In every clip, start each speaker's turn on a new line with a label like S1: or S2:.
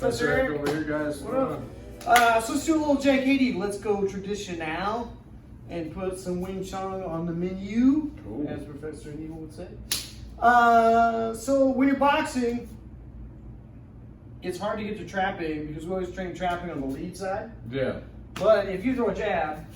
S1: Professor Eric
S2: over here, guys.
S1: What up? So let's do a little JKD. Let's go traditional and put some Wing Chun on the menu,
S2: Cool.
S1: as Professor Neal would say. So when you're boxing, it's hard to get to trapping because we always train trapping on the lead side.
S2: Yeah.
S1: But if you throw a jab,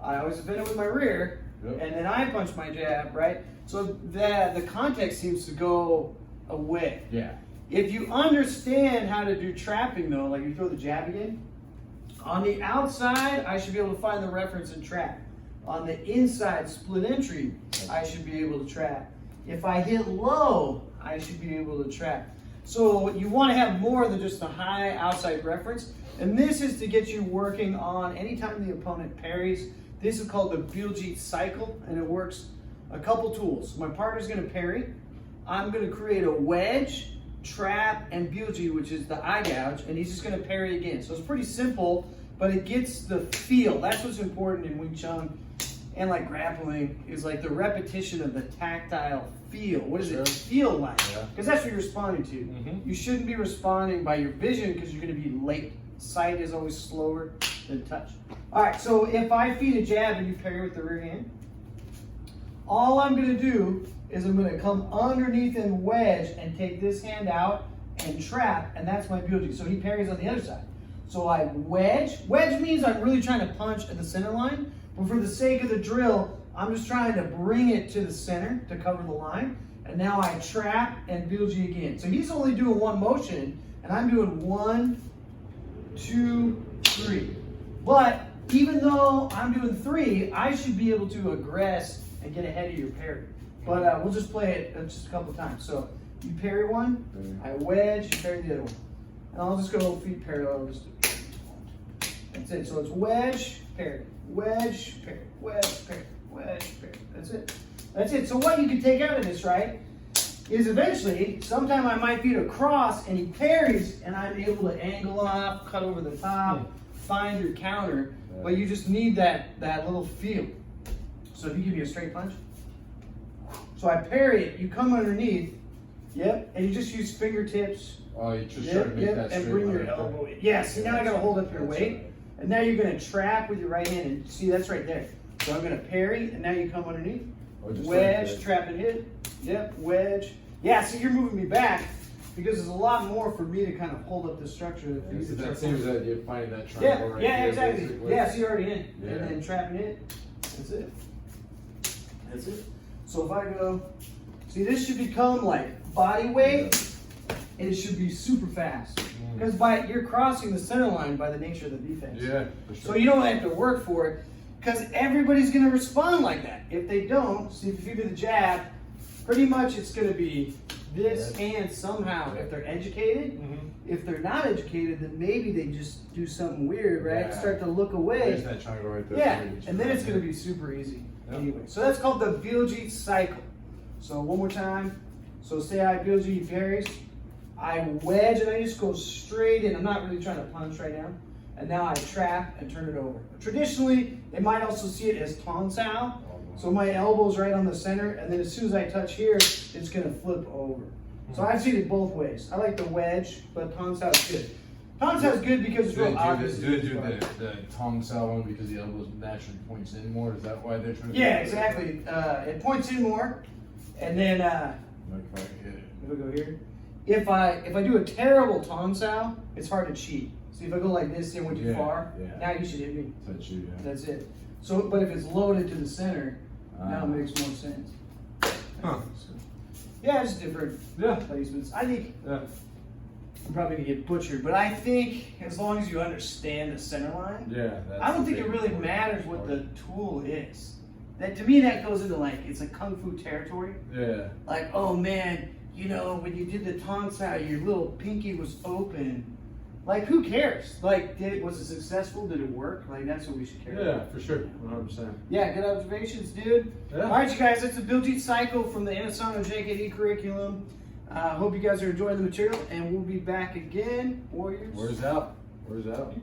S1: I always defend it with my rear,
S2: Yep.
S1: and then I punch my jab, right? So that the context seems to go away.
S2: Yeah.
S1: If you understand how to do trapping though, like you throw the jab again, on the outside, I should be able to find the reference and trap. On the inside split entry, I should be able to trap. If I hit low, I should be able to trap. So you want to have more than just a high outside reference. And this is to get you working on anytime the opponent parries. This is called the Biu Jeet cycle, and it works a couple tools. My partner's going to parry. I'm going to create a wedge, trap, and Biu Jeet, which is the eye gouge, and he's just going to parry again. So it's pretty simple, but it gets the feel. That's what's important in Wing Chun and like grappling, is like the repetition of the tactile feel. What does it feel like? Because that's what you're responding to. You shouldn't be responding by your vision because you're going to be late. Sight is always slower than touch. All right, so if I feed a jab and you parry with the rear hand, all I'm going to do is I'm going to come underneath and wedge and take this hand out and trap, and that's my Biu Jeet. So he parries on the other side. So I wedge. Wedge means I'm really trying to punch at the center line, but for the sake of the drill, I'm just trying to bring it to the center to cover the line. And now I trap and Biu Jeet again. So he's only doing one motion, and I'm doing 1, 2, 3. But even though I'm doing 3, I should be able to aggress and get ahead of your parry. But we'll just play it just a couple times. So you parry one, I wedge, you parry the other one. And I'll just go feet parallel. That's it. So it's wedge, parry, wedge, parry, wedge, parry, wedge, parry. That's it. That's it. So what you can take out of this, right, is eventually, sometime I might feed a cross and he parries and I'm able to angle off, cut over the top, find your counter. But you just need that little feel. So if you give me a straight punch, so I parry it, you come underneath, and you just use fingertips.
S2: Oh, you just try to make that straight
S1: and bring your
S2: right
S1: elbow in. Yeah, see now I gotta hold up your weight. And now you're gonna trap with your right hand, and see that's right there. So I'm gonna parry, and now you come underneath. Wedge, like trap and hit. Wedge. Yeah, so you're moving me back because there's a lot more for me to kind of hold up the structure.
S2: So that seems that you're finding that triangle right
S1: yeah,
S2: there,
S1: exactly.
S2: basically.
S1: Yeah, so you're already in. And then trap and hit. That's it. That's it. So if I go, see this should become like body weight, and it should be super fast. Because you're crossing the center line by the nature of the defense.
S2: Yeah, for sure.
S1: So you don't have to work for it, because everybody's going to respond like that. If they don't, see if you do the jab, pretty much it's going to be this hand somehow. If they're educated, if they're not educated, then maybe they just do something weird, right? Start to look away.
S2: There's that triangle right there.
S1: Yeah, and then it's going to be super easy. Anyway, so that's called the Biu Jeet cycle. So one more time. So say I Biu Jeet parries, I wedge and I just go straight in. I'm not really trying to punch right now. And now I trap and turn it over. Traditionally, they might also see it as Tong Sao. So my elbow's right on the center, and then as soon as I touch here, it's gonna flip over. So I've seen it both ways. I like the wedge, but Tong Sao is good. Tong Sao is good because it's real obvious.
S2: Do the Tong Sao one because the elbow naturally points in more? Is that why they're trying to do
S1: Yeah, exactly. It points in more, and then
S2: if
S1: I go here, if I do a terrible Tong Sao, it's hard to cheat. See, if I go like this, it went too far. Now you should hit me.
S2: That's you. Yeah.
S1: That's it. So, but if it's loaded to the center, now it makes more sense.
S2: Huh.
S1: So, yeah, it's different placements. I think I'm probably gonna get butchered, but I think as long as you understand the center line, I don't think it really matters what the tool is. That to me, that goes into like it's a kung fu territory.
S2: Yeah.
S1: Like, oh man, you know, when you did the Tong Sao, your little pinky was open. Like, who cares? Like, was it successful? Did it work? Like, that's what we should care about.
S2: Yeah, for sure. 100%.
S1: Yeah, good observations, dude.
S2: Yeah.
S1: All right, you guys, that's the Biu Jeet cycle from the Inosanto JKD curriculum. Hope you guys are enjoying the material, and we'll be back again. Warriors.
S2: Where's out? Where's out?